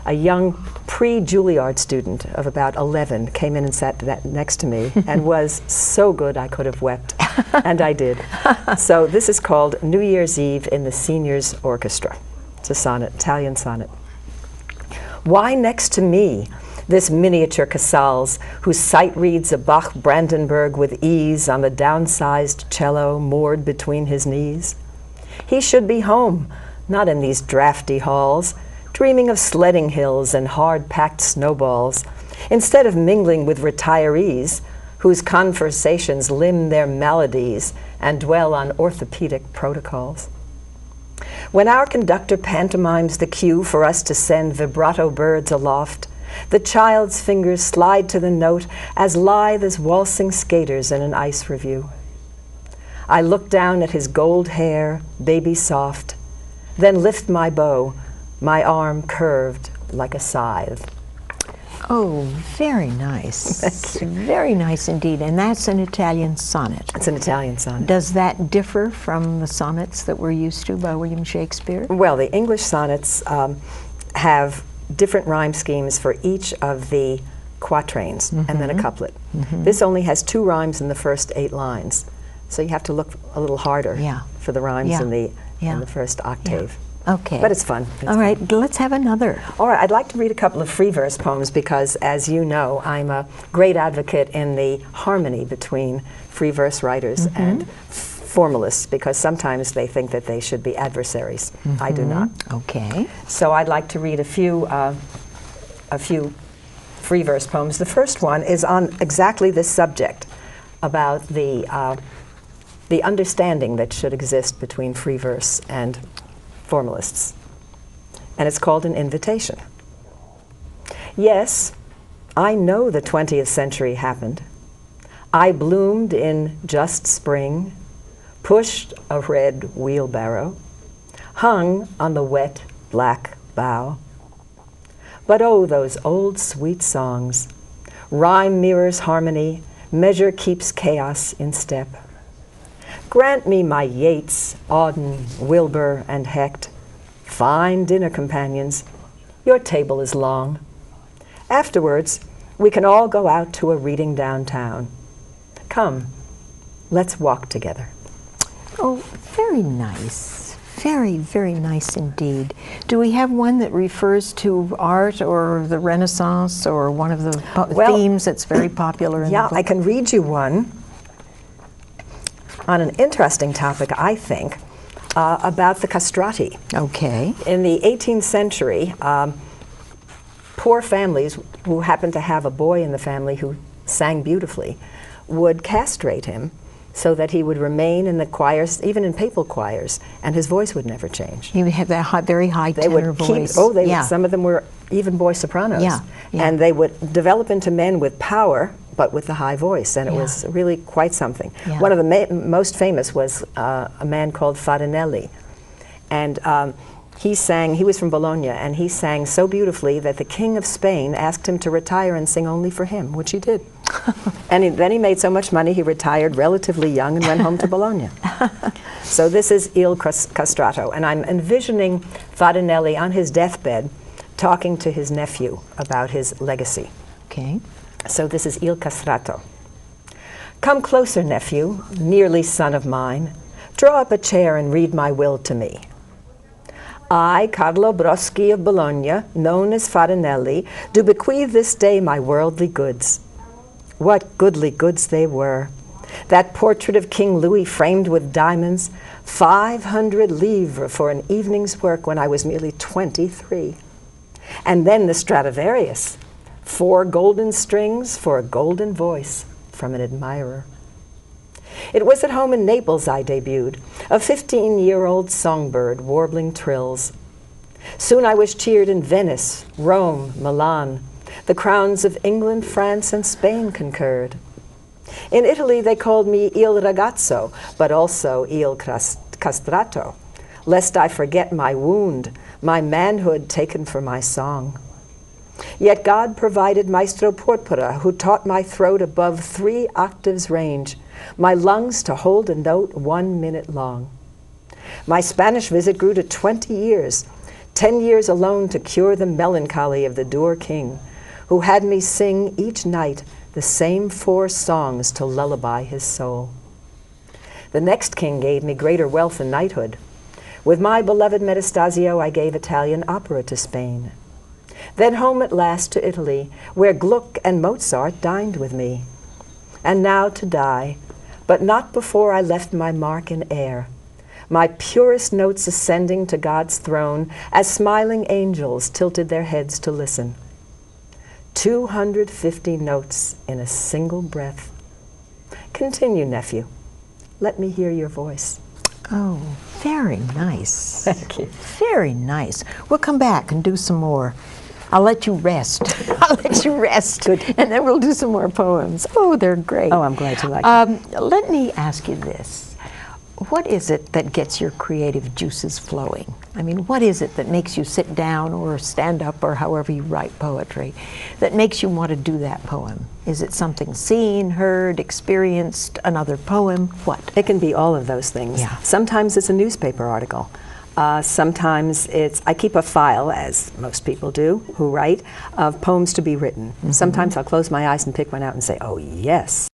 a young pre-Juilliard student of about 11 came in and sat next to me and was so good I could have wept, and I did. So this is called New Year's Eve in the Seniors Orchestra. It's a sonnet, Italian sonnet. Why next to me, this miniature Casals, whose sight reads a Bach Brandenburg with ease on the downsized cello moored between his knees? He should be home, not in these drafty halls, dreaming of sledding hills and hard-packed snowballs, instead of mingling with retirees whose conversations limn their maladies and dwell on orthopedic protocols. When our conductor pantomimes the cue for us to send vibrato birds aloft, the child's fingers slide to the note as lithe as waltzing skaters in an ice review. I look down at his gold hair, baby soft, then lift my bow, my arm curved like a scythe. Oh, very nice. Very nice indeed. And that's an Italian sonnet. It's an Italian sonnet. Does that differ from the sonnets that we're used to by William Shakespeare? Well, the English sonnets have different rhyme schemes for each of the quatrains and then a couplet. This only has 2 rhymes in the first 8 lines. So you have to look a little harder for the rhymes in the first octave. Okay. But it's fun. All right, let's have another. All right, I'd like to read a couple of free verse poems because, as you know, I'm a great advocate in the harmony between free verse writers and formalists, because sometimes they think that they should be adversaries. I do not. Okay. So I'd like to read a few free verse poems. The first one is on exactly this subject, about the understanding that should exist between free verse and formalists. And it's called An Invitation. Yes, I know the 20th century happened. I bloomed in just spring, pushed a red wheelbarrow, hung on the wet black bough. But oh, those old sweet songs. Rhyme mirrors harmony, measure keeps chaos in step. Grant me my Yeats, Auden, Wilbur, and Hecht, fine dinner companions. Your table is long. Afterwards, we can all go out to a reading downtown. Come, let's walk together. Oh, very nice. Very, very nice indeed. Do we have one that refers to art or the Renaissance or one of the themes that's very popular in the book? I can read you one on an interesting topic, I think, about the castrati. Okay. In the 18th century, poor families who happened to have a boy in the family who sang beautifully would castrate him so that he would remain in the choirs, even in papal choirs, and his voice would never change. He would have that very high tenor voice. Some of them were even boy sopranos. And they would develop into men with power, but with the high voice, and it was really quite something. One of the most famous was a man called Farinelli, and he was from Bologna, and he sang so beautifully that the King of Spain asked him to retire and sing only for him, which he did. And then he made so much money, he retired relatively young and went home to Bologna. So this is Il Castrato, and I'm envisioning Farinelli on his deathbed talking to his nephew about his legacy. Okay. So this is Il Castrato. Come closer, nephew, nearly son of mine. Draw up a chair and read my will to me. I, Carlo Broschi of Bologna, known as Farinelli, do bequeath this day my worldly goods. What goodly goods they were! That portrait of King Louis framed with diamonds, 500 livres for an evening's work when I was merely 23. And then the Stradivarius, 4 golden strings for a golden voice from an admirer. It was at home in Naples I debuted, a 15-year-old songbird warbling trills. Soon I was cheered in Venice, Rome, Milan. The crowns of England, France, and Spain concurred. In Italy they called me Il Ragazzo, but also Il Castrato, lest I forget my wound, my manhood taken for my song. Yet God provided Maestro Porpora, who taught my throat above 3 octaves range, my lungs to hold a note 1 minute long. My Spanish visit grew to 20 years, 10 years alone to cure the melancholy of the Dur king, who had me sing each night the same 4 songs to lullaby his soul. The next king gave me greater wealth and knighthood. With my beloved Metastasio, I gave Italian opera to Spain. Then home at last to Italy, where Gluck and Mozart dined with me. And now to die, but not before I left my mark in air, my purest notes ascending to God's throne as smiling angels tilted their heads to listen. 250 notes in a single breath. Continue, nephew. Let me hear your voice. Oh, very nice. Thank you. Very nice. We'll come back and do some more. I'll let you rest. I'll let you rest. Good. And then we'll do some more poems. Oh, they're great. Oh, I'm glad you like it. Let me ask you this. What is it that gets your creative juices flowing? I mean, what is it that makes you sit down or stand up or however you write poetry that makes you want to do that poem? Is it something seen, heard, experienced, another poem? What? It can be all of those things. Yeah. Sometimes it's a newspaper article. Sometimes I keep a file, as most people do who write, of poems to be written. Sometimes I'll close my eyes and pick one out and say, oh yes.